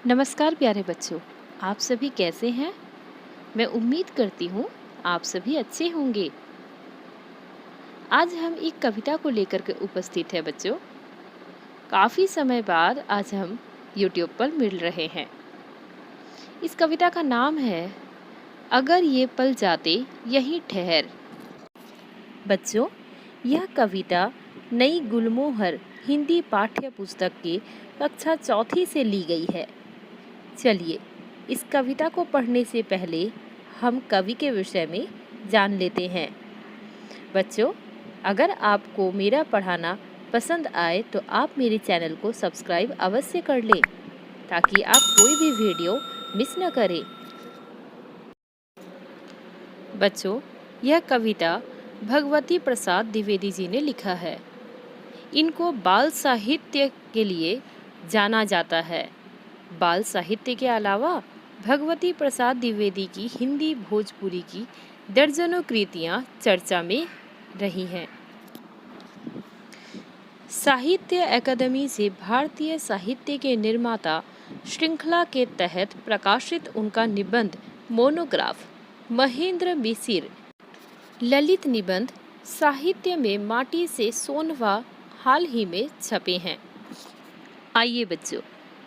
नमस्कार प्यारे बच्चों, आप सभी कैसे हैं? मैं उम्मीद करती हूँ आप सभी अच्छे होंगे। आज हम एक कविता को लेकर के उपस्थित है बच्चों। काफ़ी समय बाद आज हम YouTube पर मिल रहे हैं। इस कविता का नाम है अगर ये पल जाते यहीं ठहर। बच्चों, यह कविता नई गुलमोहर हिंदी पाठ्य पुस्तक की कक्षा चौथी से ली गई है। चलिए, इस कविता को पढ़ने से पहले हम कवि के विषय में जान लेते हैं। बच्चों, अगर आपको मेरा पढ़ाना पसंद आए तो आप मेरे चैनल को सब्सक्राइब अवश्य कर लें ताकि आप कोई भी वीडियो मिस न करें। बच्चों, यह कविता भगवती प्रसाद द्विवेदी जी ने लिखा है। इनको बाल साहित्य के लिए जाना जाता है। बाल साहित्य के अलावा भगवती प्रसाद द्विवेदी की हिंदी भोजपुरी की दर्जनों कृतियां चर्चा में रही हैं। साहित्य अकादमी से भारतीय साहित्य के निर्माता श्रृंखला के तहत प्रकाशित उनका निबंध मोनोग्राफ महेंद्र मिसिर ललित निबंध साहित्य में माटी से सोनवा हाल ही में छपे हैं। आइए बच्चों,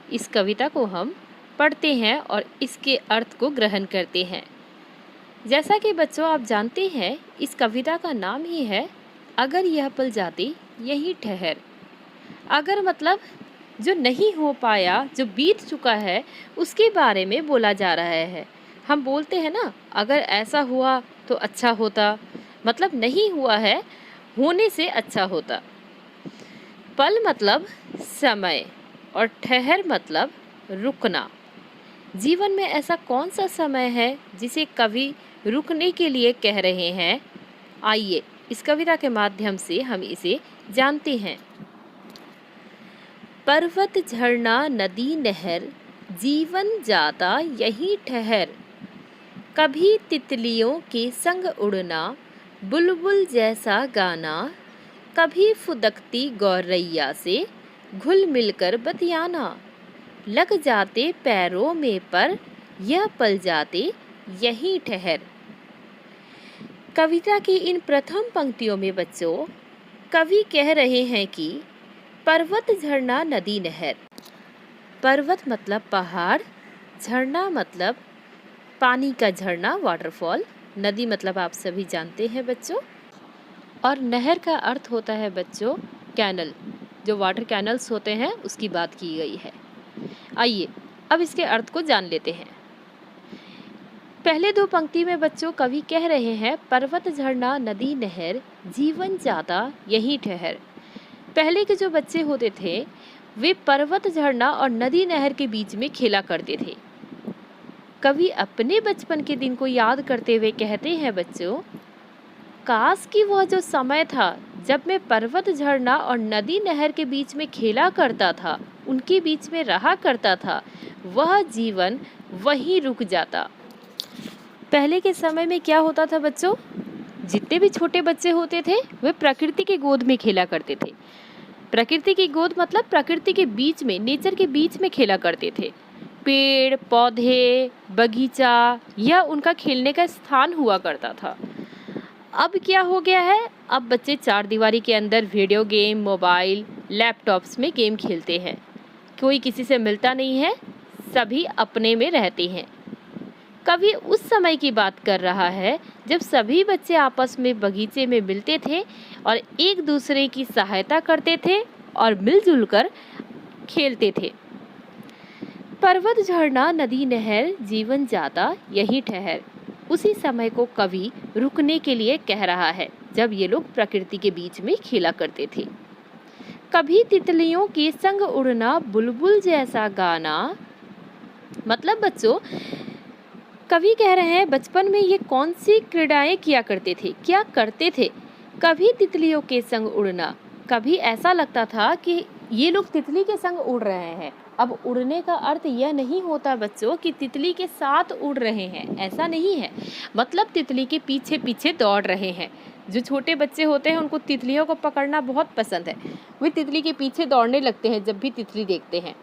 इस कविता को हम पढ़ते हैं और इसके अर्थ को ग्रहण करते हैं। जैसा कि बच्चों आप जानते हैं, इस कविता का नाम ही है अगर यह पल जाते यहीं ठहर। अगर मतलब जो नहीं हो पाया, जो बीत चुका है, उसके बारे में बोला जा रहा है। हम बोलते हैं ना, अगर ऐसा हुआ तो अच्छा होता, मतलब नहीं हुआ है, होने से अच्छा होता। पल मतलब समय और ठहर मतलब रुकना। जीवन में ऐसा कौन सा समय है जिसे कवि रुकने के लिए कह रहे हैं? आइए इस कविता के माध्यम से हम इसे जानते हैं। पर्वत झरना नदी नहर जीवन जाता यहीं ठहर। कभी तितलियों के संग उड़ना बुलबुल जैसा गाना। कभी फुदकती गौरैया से घुल मिलकर बतियाना। लग जाते पैरों में पर यह पल जाते यहीं ठहर। कविता की इन प्रथम पंक्तियों में बच्चों कवि कह रहे हैं कि पर्वत झरना नदी नहर। पर्वत मतलब पहाड़, झरना मतलब पानी का झरना वाटरफॉल, नदी मतलब आप सभी जानते हैं बच्चों, और नहर का अर्थ होता है बच्चों कैनल। जो वाटर कैनल्स होते हैं उसकी बात की गई है। आइए अब इसके अर्थ को जान लेते हैं। पहले दो पंक्ति में बच्चों कवि कह रहे हैं पर्वत झरना नदी नहर जीवन जाता यहीं ठहर। पहले के जो बच्चे होते थे वे पर्वत झरना और नदी नहर के बीच में खेला करते थे। कवि अपने बचपन के दिन को याद करते हुए कहते हैं बच्चों, काश कि वह जो समय था जब मैं पर्वत झरना और नदी नहर के बीच में खेला करता था, उनके बीच में रहा करता था, वह जीवन वहीं रुक जाता। पहले के समय में क्या होता था बच्चों, जितने भी छोटे बच्चे होते थे वे प्रकृति के गोद में खेला करते थे। प्रकृति की गोद मतलब प्रकृति के बीच में, नेचर के बीच में खेला करते थे। पेड़ पौधे बगीचा यह उनका खेलने का स्थान हुआ करता था। अब क्या हो गया है, अब बच्चे चार दीवारी के अंदर वीडियो गेम, मोबाइल, लैपटॉप्स में गेम खेलते हैं। कोई किसी से मिलता नहीं है, सभी अपने में रहते हैं। कवि उस समय की बात कर रहा है जब सभी बच्चे आपस में बगीचे में मिलते थे और एक दूसरे की सहायता करते थे और मिलजुल कर खेलते थे। पर्वत झरना नदी नहर जीवन जाता यहीं ठहर। उसी समय को कवि रुकने के लिए कह रहा है जब ये लोग प्रकृति के बीच में खेला करते थे। कभी तितलियों के संग उड़ना बुलबुल जैसा गाना, मतलब बच्चों कवि कह रहे हैं बचपन में ये कौन सी क्रीड़ाएं किया करते थे, क्या करते थे। कभी तितलियों के संग उड़ना, कभी ऐसा लगता था कि ये लोग तितली के संग उड़ रहे हैं। अब उड़ने का अर्थ यह नहीं होता बच्चों कि तितली के साथ उड़ रहे हैं, ऐसा नहीं है। मतलब तितली के पीछे पीछे दौड़ रहे हैं। जो छोटे बच्चे होते हैं उनको तितलियों को पकड़ना बहुत पसंद है, वे तितली के पीछे दौड़ने लगते हैं जब भी तितली देखते हैं।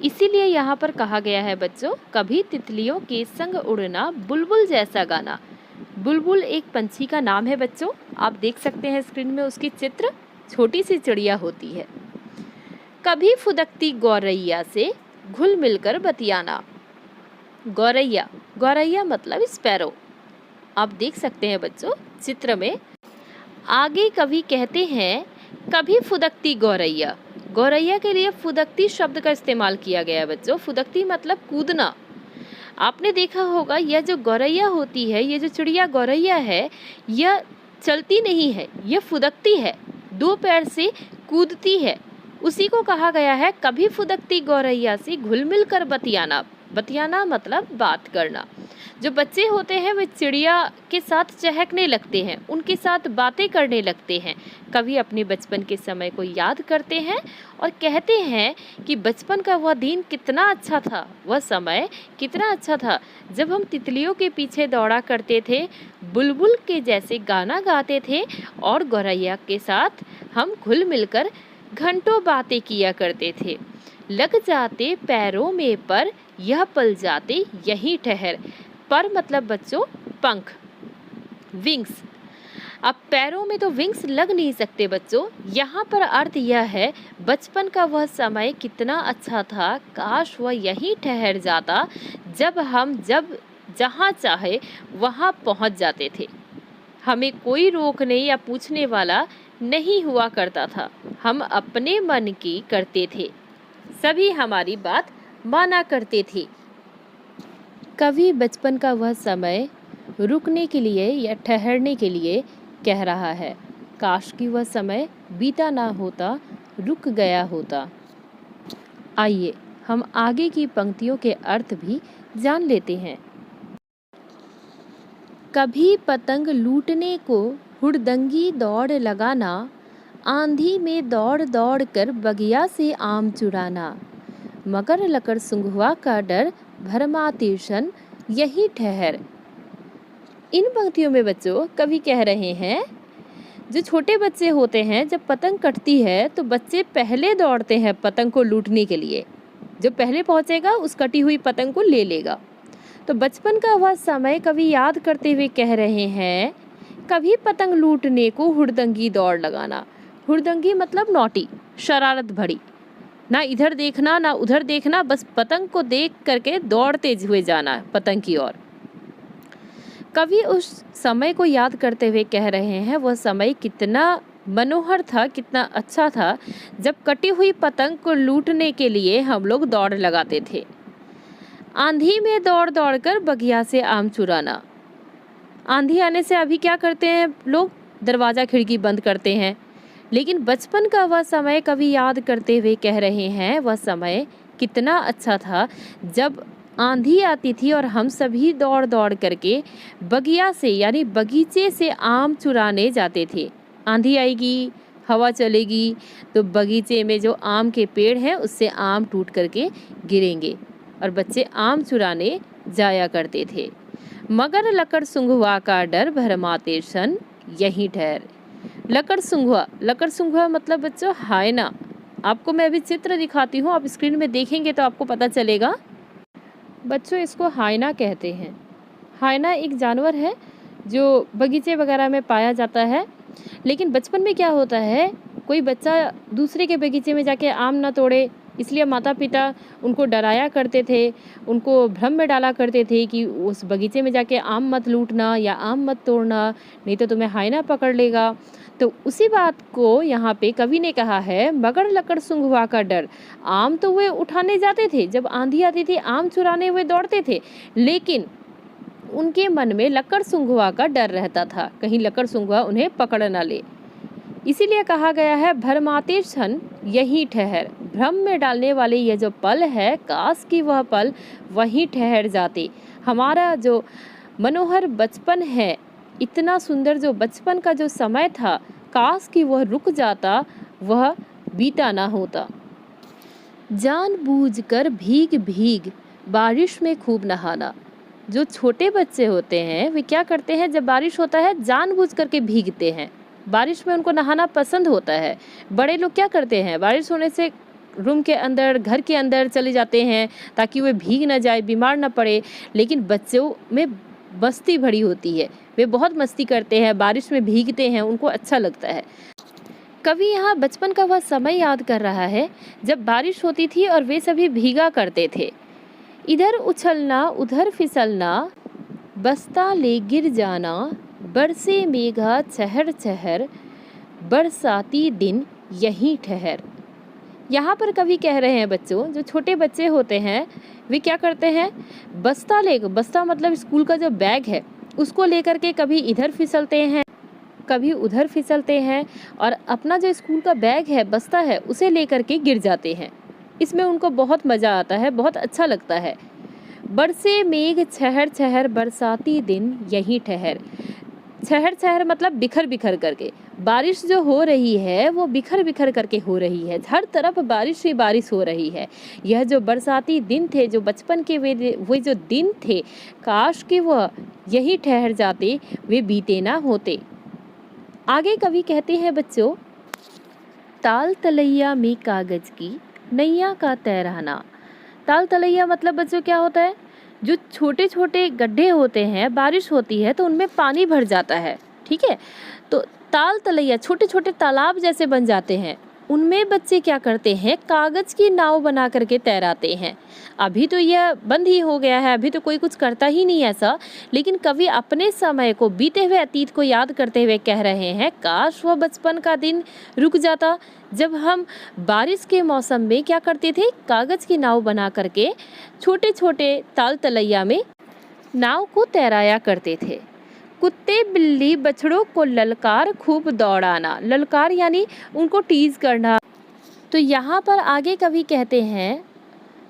इसीलिए यहाँ पर कहा गया है बच्चों, कभी तितलियों के संग उड़ना, बुलबुल जैसा गाना। बुलबुल एक पंछी का नाम है बच्चों, आप देख सकते हैं स्क्रीन में उसकी चित्र, छोटी सी चिड़िया होती है। कभी फुदकती गौरैया से घुल मिलकर बतियाना। गौरैया, गौरैया मतलब स्पैरो, आप देख सकते हैं बच्चों चित्र में। आगे कवि कहते हैं, कभी फुदकती गौरैया। गौरैया के लिए फुदकती शब्द का इस्तेमाल किया गया है बच्चों। फुदकती मतलब कूदना। आपने देखा होगा यह जो गौरैया होती है, ये जो चिड़िया गौरैया है, यह चलती नहीं है, यह फुदकती है, दो पैर से कूदती है। उसी को कहा गया है कभी फुदकती गौरैया से घुल मिल कर बतियाना। बतियाना मतलब बात करना। जो बच्चे होते हैं वे चिड़िया के साथ चहकने लगते हैं, उनके साथ बातें करने लगते हैं। कवि अपने बचपन के समय को याद करते हैं और कहते हैं कि बचपन का वह दिन कितना अच्छा था, वह समय कितना अच्छा था जब हम तितलियों के पीछे दौड़ा करते थे, बुलबुल के जैसे गाना गाते थे और गौरैया के साथ हम घुल मिलकर घंटों बातें किया करते थे। लग जाते पैरों में पर यह पल जाते यहीं ठहर। पर मतलब बच्चों पंख, विंग्स। अब पैरों में तो विंग्स लग नहीं सकते बच्चों। यहाँ पर अर्थ यह है, बचपन का वह समय कितना अच्छा था, काश वह यहीं ठहर जाता जब जहाँ चाहे वहाँ पहुँच जाते थे। हमें कोई रोकने या पूछने वाला नहीं हुआ करता था, हम अपने मन की करते थे, सभी हमारी बात माना करते थे। कवि बचपन का वह समय रुकने के लिए या ठहरने के लिए कह रहा है। काश कि वह समय बीता ना होता, रुक गया होता। आइए हम आगे की पंक्तियों के अर्थ भी जान लेते हैं। कभी पतंग लूटने को हुड़दंगी दौड़ लगाना, आंधी में दौड़ दौड़ कर बगिया से आम चुराना, मगर लकर सुंघवा का डर भरमा तिरछन यही ठहर। इन पंक्तियों में बच्चों कवि कह रहे हैं, जो छोटे बच्चे होते हैं जब पतंग कटती है तो बच्चे पहले दौड़ते हैं पतंग को लूटने के लिए। जो पहले पहुंचेगा उस कटी हुई पतंग को ले लेगा। तो बचपन का वह समय कवि याद करते हुए कह रहे हैं, कभी पतंग लूटने को हुड़दंगी दौड़ लगाना। हुड़दंगी मतलब नौटी, शरारत भरी, ना इधर देखना ना उधर देखना, बस पतंग को देख करके दौड़ते हुए जाना पतंग की ओर। कवि उस समय को याद करते हुए कह रहे हैं, वह समय कितना मनोहर था, कितना अच्छा था जब कटी हुई पतंग को लूटने के लिए हम लोग दौड़ लगाते थे। आंधी में दौड़ दौड़ कर बगिया से आम चुराना। आंधी आने से अभी क्या करते हैं लोग, दरवाज़ा खिड़की बंद करते हैं। लेकिन बचपन का वह समय कवि याद करते हुए कह रहे हैं, वह समय कितना अच्छा था जब आंधी आती थी और हम सभी दौड़ दौड़ करके बगिया से यानी बगीचे से आम चुराने जाते थे। आंधी आएगी, हवा चलेगी तो बगीचे में जो आम के पेड़ हैं उससे आम टूट करके गिरेंगे और बच्चे आम चुराने जाया करते थे। मगर लकड़ सुंघवा का डर भरमाते सन यहीं ठहर। लकड़ सुंघवा मतलब बच्चों हायना। आपको मैं अभी चित्र दिखाती हूँ, आप स्क्रीन में देखेंगे तो आपको पता चलेगा। बच्चों इसको हायना कहते हैं। हायना एक जानवर है जो बगीचे वगैरह में पाया जाता है। लेकिन बचपन में क्या होता है, कोई बच्चा दूसरे के बगीचे में जाके आम ना तोड़े, इसलिए माता पिता उनको डराया करते थे, उनको भ्रम में डाला करते थे कि उस बगीचे में जाके आम मत लूटना या आम मत तोड़ना, नहीं तो तुम्हें हायना पकड़ लेगा। तो उसी बात को यहाँ पे कवि ने कहा है, मगर लकड़ सुंघवा का डर। आम तो वे उठाने जाते थे, जब आंधी आती थी आम चुराने हुए दौड़ते थे, लेकिन उनके मन में लकड़ सुंघवा का डर रहता था, कहीं लकड़ सुंघवा उन्हें पकड़ ना ले। इसीलिए कहा गया है, भरमाते क्षण यहीं ठहर। भ्रम में डालने वाले यह जो पल है, काश कि वह पल वहीं ठहर जाते। हमारा जो मनोहर बचपन है, इतना सुंदर जो बचपन का जो समय था, काश कि वह रुक जाता, वह बीता ना होता। जानबूझकर भीग भीग बारिश में खूब नहाना। जो छोटे बच्चे होते हैं वे क्या करते हैं, जब बारिश होता है जानबूझ करके भीगते हैं। बारिश में उनको नहाना पसंद होता है। बड़े लोग क्या करते हैं, बारिश होने से रूम के अंदर, घर के अंदर चले जाते हैं ताकि वे भीग ना जाए, बीमार ना पड़े। लेकिन बच्चों में मस्ती भरी होती है, वे बहुत मस्ती करते हैं, बारिश में भीगते हैं, उनको अच्छा लगता है। कवि यहाँ बचपन का वह समय याद कर रहा है जब बारिश होती थी और वे सभी भीगा करते थे। इधर उछलना उधर फिसलना, बस्ता ले गिर जाना, बरसे मेघा चहर चहर, बरसाती दिन यहीं ठहर। यहाँ पर कवि कह रहे हैं बच्चों, जो छोटे बच्चे होते हैं वे क्या करते हैं, बस्ता मतलब स्कूल का जो बैग है उसको लेकर के कभी इधर फिसलते हैं, कभी उधर फिसलते हैं और अपना जो स्कूल का बैग है, बस्ता है, उसे लेकर के गिर जाते हैं। इसमें उनको बहुत मज़ा आता है, बहुत अच्छा लगता है। बरसे मेघ छहर छहर, बरसाती दिन यहीं ठहर। छहर छहर मतलब बिखर बिखर करके, बारिश जो हो रही है वो बिखर बिखर करके हो रही है, हर तरफ बारिश ही बारिश हो रही है। यह जो बरसाती दिन थे, जो बचपन के वे जो दिन थे, काश कि वह यहीं ठहर जाते, वे बीते ना होते। आगे कवि कहते हैं बच्चों, ताल तलैया में कागज की नैया का तैराना। ताल तलैया मतलब बच्चों क्या होता है, जो छोटे छोटे गड्ढे होते हैं, बारिश होती है तो उनमें पानी भर जाता है, ठीक है। तो ताल तलैया छोटे छोटे तालाब जैसे बन जाते हैं, उनमें बच्चे क्या करते हैं, कागज की नाव बना करके तैराते हैं। अभी तो यह बंद ही हो गया है, अभी तो कोई कुछ करता ही नहीं ऐसा, लेकिन कवि अपने समय को, बीते हुए अतीत को याद करते हुए कह रहे हैं, काश वह बचपन का दिन रुक जाता जब हम बारिश के मौसम में क्या करते थे, कागज की नाव बना करके छोटे छोटे ताल तलैया में नाव को तैराया करते थे। कुत्ते बिल्ली बछड़ों को ललकार खूब दौड़ाना, ललकार यानी उनको टीज करना। तो यहाँ पर आगे कवि कहते हैं,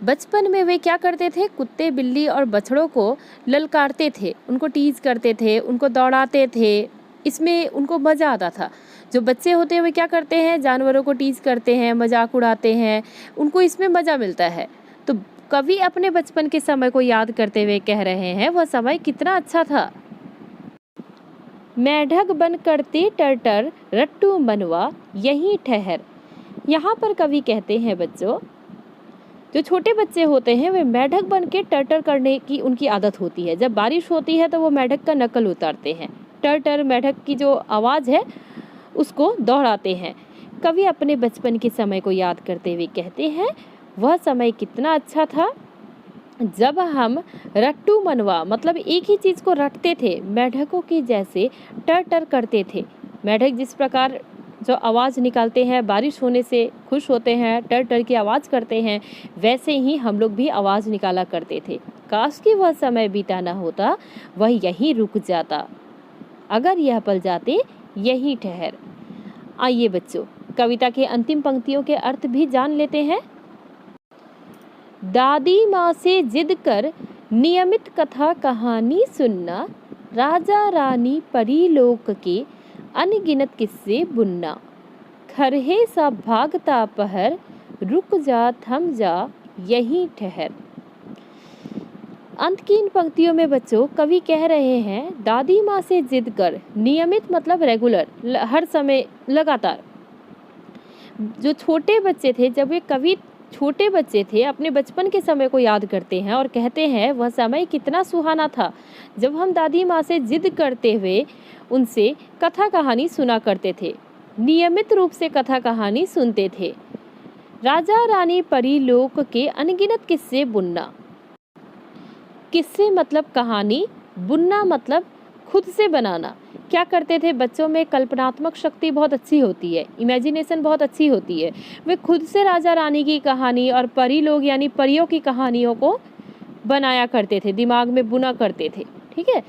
बचपन में वे क्या करते थे, कुत्ते बिल्ली और बछड़ों को ललकारते थे, उनको टीज करते थे, उनको दौड़ाते थे, इसमें उनको मज़ा आता था। जो बच्चे होते हैं वे क्या करते हैं, जानवरों को टीज करते हैं, मजाक उड़ाते हैं, उनको इसमें मज़ा मिलता है। तो कवि अपने बचपन के समय को याद करते हुए कह रहे हैं, वह समय कितना अच्छा था। मेढक बन करते टर्टर, रट्टू मनवा यहीं ठहर। यहाँ पर कवि कहते हैं बच्चों, जो छोटे बच्चे होते हैं वे मेढक बन के टर्टर करने की उनकी आदत होती है। जब बारिश होती है तो वो मेढक का नकल उतारते हैं, टर्टर मेढक की जो आवाज़ है उसको दोहराते हैं। कवि अपने बचपन के समय को याद करते हुए कहते हैं, वह समय कितना अच्छा था जब हम रट्टू मनवा मतलब एक ही चीज़ को रटते थे, मेढकों की जैसे टर करते थे। मेढक जिस प्रकार जो आवाज़ निकालते हैं, बारिश होने से खुश होते हैं, टर की आवाज़ करते हैं, वैसे ही हम लोग भी आवाज़ निकाला करते थे। काश कि वह समय बीता ना होता, वह यहीं रुक जाता, अगर यह पल जाते यहीं ठहर। आइए बच्चों, कविता के अंतिम पंक्तियों के अर्थ भी जान लेते हैं। दादी माँ से जिद कर नियमित कथा कहानी सुनना, राजा रानी परी लोक के अनगिनत किस्से बुनना, खरहे सा भागता पहर, रुक जा थम जा यहीं ठहर। अंत की इन पंक्तियों में बच्चों कवि कह रहे हैं, दादी माँ से जिद कर, नियमित मतलब रेगुलर, हर समय, लगातार। जो छोटे बच्चे थे, जब वे कवि छोटे बच्चे थे, अपने बचपन के समय को याद करते हैं और कहते हैं, वह समय कितना सुहाना था जब हम दादी माँ से जिद करते हुए उनसे कथा कहानी सुना करते थे, नियमित रूप से कथा कहानी सुनते थे। राजा रानी परी लोक के अनगिनत किस्से बुनना, किस्से मतलब कहानी, बुनना मतलब खुद से बनाना। क्या करते थे, बच्चों में कल्पनात्मक शक्ति बहुत अच्छी होती है, इमेजिनेशन बहुत अच्छी होती है। वे खुद से राजा रानी की कहानी और परी लोग यानी परियों की कहानियों को बनाया करते थे, दिमाग में बुना करते थे, ठीक है।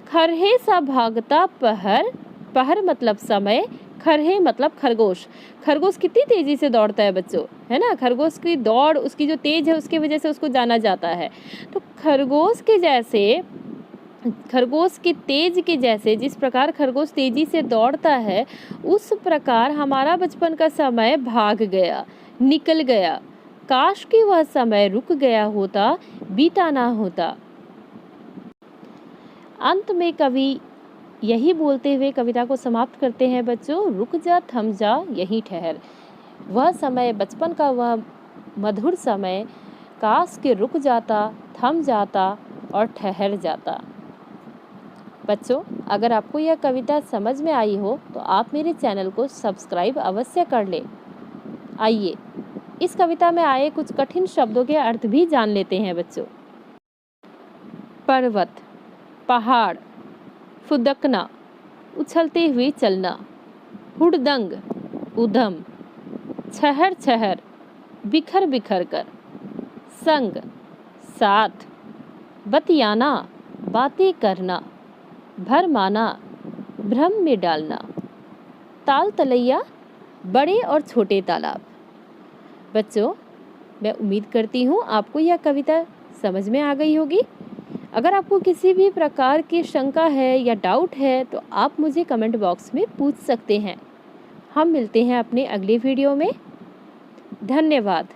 खरहे सा भागता पहर, पहर मतलब समय, खरहे मतलब खरगोश। खरगोश कितनी तेजी से दौड़ता है बच्चों, है ना। खरगोश की दौड़, उसकी जो तेज है उसकी वजह से उसको जाना जाता है। तो खरगोश के जैसे, खरगोश की तेज के जैसे, जिस प्रकार खरगोश तेजी से दौड़ता है, उस प्रकार हमारा बचपन का समय भाग गया, निकल गया। काश कि वह समय रुक गया होता, बीता ना होता। अंत में कवि यही बोलते हुए कविता को समाप्त करते हैं बच्चों, रुक जा थम जा यहीं ठहर। वह समय, बचपन का वह मधुर समय काश के रुक जाता, थम जाता और ठहर जाता। बच्चों, अगर आपको यह कविता समझ में आई हो तो आप मेरे चैनल को सब्सक्राइब अवश्य कर लें। आइए इस कविता में आए कुछ कठिन शब्दों के अर्थ भी जान लेते हैं बच्चों। पर्वत, पहाड़, फुदकना, उछलते हुए चलना, हुड़दंग, उधम, छहर छहर, बिखर बिखर कर, संग, साथ, बतियाना, बातें करना, भरमाना, भ्रम में डालना, ताल तलैया, बड़े और छोटे तालाब। बच्चों, मैं उम्मीद करती हूँ आपको यह कविता समझ में आ गई होगी। अगर आपको किसी भी प्रकार की शंका है या डाउट है तो आप मुझे कमेंट बॉक्स में पूछ सकते हैं। हम मिलते हैं अपने अगले वीडियो में। धन्यवाद।